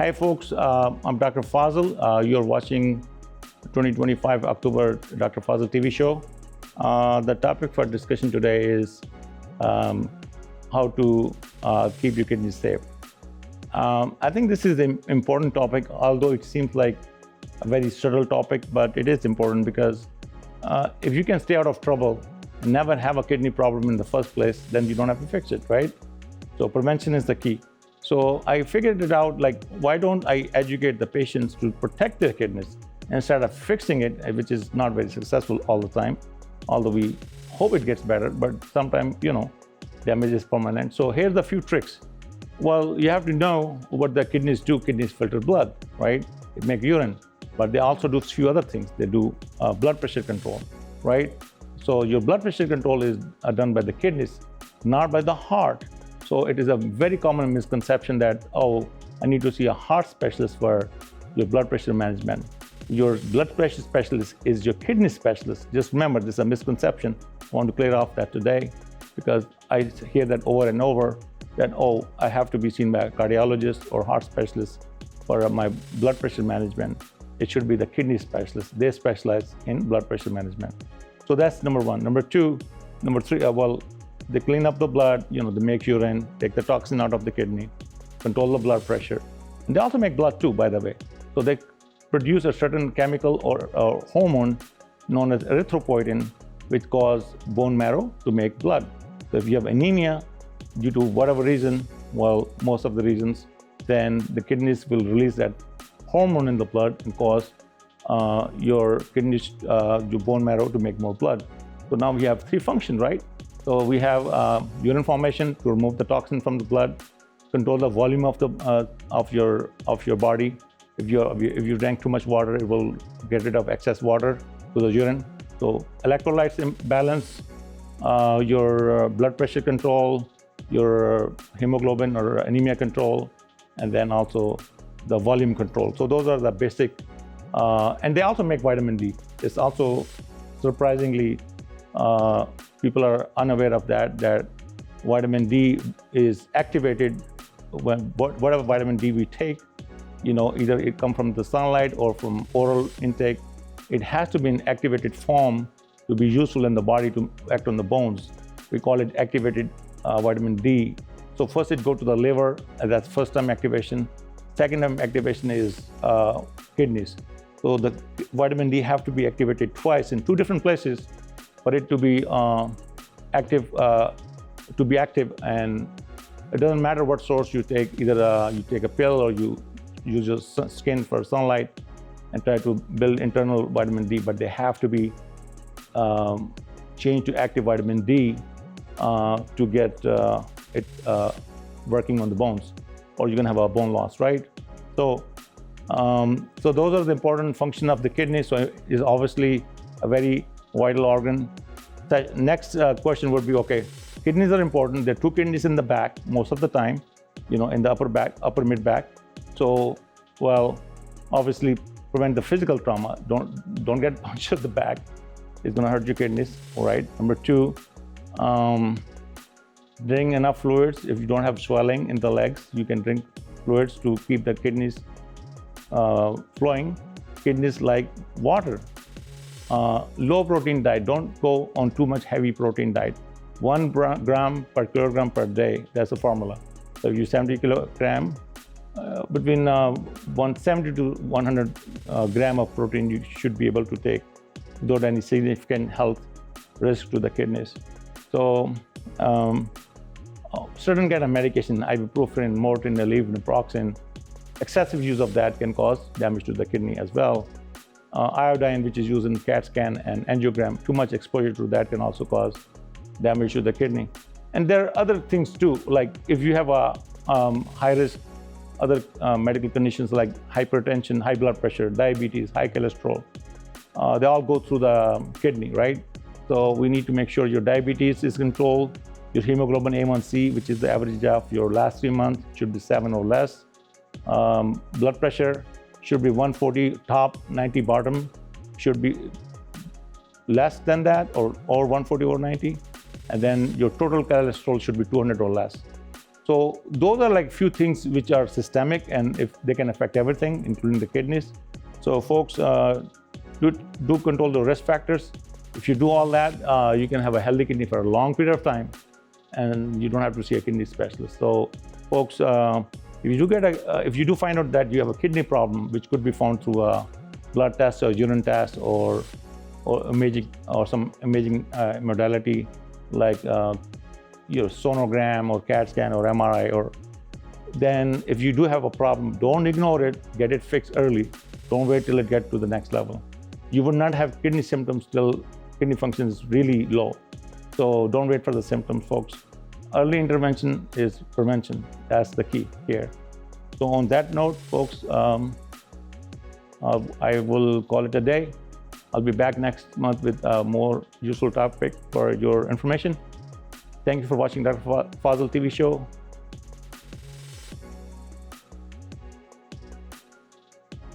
Hi, folks. I'm Dr. Fazil. You're watching 2025 October Dr. Fazil TV show. The topic for discussion today is how to keep your kidneys safe. I think this is an important topic, although it seems like a very subtle topic, but it is important because if you can stay out of trouble and never have a kidney problem in the first place, then you don't have to fix it, right? So prevention is the key. So I figured it out, like, why don't I educate the patients to protect their kidneys instead of fixing it, which is not very successful all the time, although we hope it gets better, but sometimes, damage is permanent. So here's a few tricks. Well, you have to know what the kidneys do. Kidneys filter blood, right? It makes urine, but they also do a few other things. They do blood pressure control, right? So your blood pressure control is done by the kidneys, not by the heart. So it is a very common misconception that, oh, I need to see a heart specialist for your blood pressure management. Your blood pressure specialist is your kidney specialist. Just remember, this is a misconception. I want to clear off that today because I hear that over and over that, oh, I have to be seen by a cardiologist or heart specialist for my blood pressure management. It should be the kidney specialist. They specialize in blood pressure management. So that's number one. Number three, they clean up the blood, they make urine, take the toxin out of the kidney, control the blood pressure. And they also make blood too, by the way. So they produce a certain chemical or hormone known as erythropoietin, which causes bone marrow to make blood. So if you have anemia due to whatever reason, well, most of the reasons, then the kidneys will release that hormone in the blood and cause your kidneys, your bone marrow to make more blood. So now we have three functions, right? So we have urine formation to remove the toxin from the blood, control the volume of the of your body. If you drink too much water, it will get rid of excess water to the urine. So electrolytes balance, your blood pressure control, your hemoglobin or anemia control, and then also the volume control. So those are the basic, and they also make vitamin D. It's also surprisingly, people are unaware of that vitamin D is activated when whatever vitamin D we take, either it comes from the sunlight or from oral intake. It has to be in activated form to be useful in the body to act on the bones. We call it activated vitamin D. So first it goes to the liver, and that's first time activation. Second time activation is kidneys. So the vitamin D have to be activated twice in two different places for it to be active, and it doesn't matter what source you take. Either you take a pill or you use your skin for sunlight and try to build internal vitamin D, but they have to be changed to active vitamin D to get it working on the bones, or you're gonna have a bone loss, right? So those are the important function of the kidney. So it is obviously a very vital organ. The next question would be, okay, kidneys are important. There are two kidneys in the back most of the time, in the upper mid back. So, well, obviously prevent the physical trauma. Don't get punched at the back. It's gonna hurt your kidneys, all right? Number two, drink enough fluids. If you don't have swelling in the legs, you can drink fluids to keep the kidneys flowing. Kidneys like water. Low protein diet. Don't go on too much heavy protein diet. 1 gram per kilogram per day. That's the formula. So you 70 kilogram, between 170 to 100 gram of protein you should be able to take without any significant health risk to the kidneys. So certain kind of medication, ibuprofen, morphine, naproxen, excessive use of that can cause damage to the kidney as well. Iodine, which is used in CAT scan and angiogram, too much exposure to that can also cause damage to the kidney. And there are other things too, like if you have a high risk, other medical conditions like hypertension, high blood pressure, diabetes, high cholesterol, they all go through the kidney, right? So we need to make sure your diabetes is controlled, your hemoglobin A1C, which is the average of your last 3 months, should be 7 or less. Blood pressure should be 140 top, 90 bottom, should be less than that, or 140 or 90. And then your total cholesterol should be 200 or less. So those are like few things which are systemic, and if they can affect everything, including the kidneys. So folks, do control the risk factors. If you do all that, you can have a healthy kidney for a long period of time, and you don't have to see a kidney specialist. So folks, if you do find out that you have a kidney problem, which could be found through a blood test or urine test or imaging or some imaging modality like your sonogram or CAT scan or MRI, or then if you do have a problem, don't ignore it, get it fixed early. Don't wait till it gets to the next level. You will not have kidney symptoms till kidney function is really low. So don't wait for the symptoms, folks. Early intervention is prevention. That's the key here. So on that note, folks, I will call it a day. I'll be back next month with a more useful topic for your information. Thank you for watching Dr. Fazal TV show.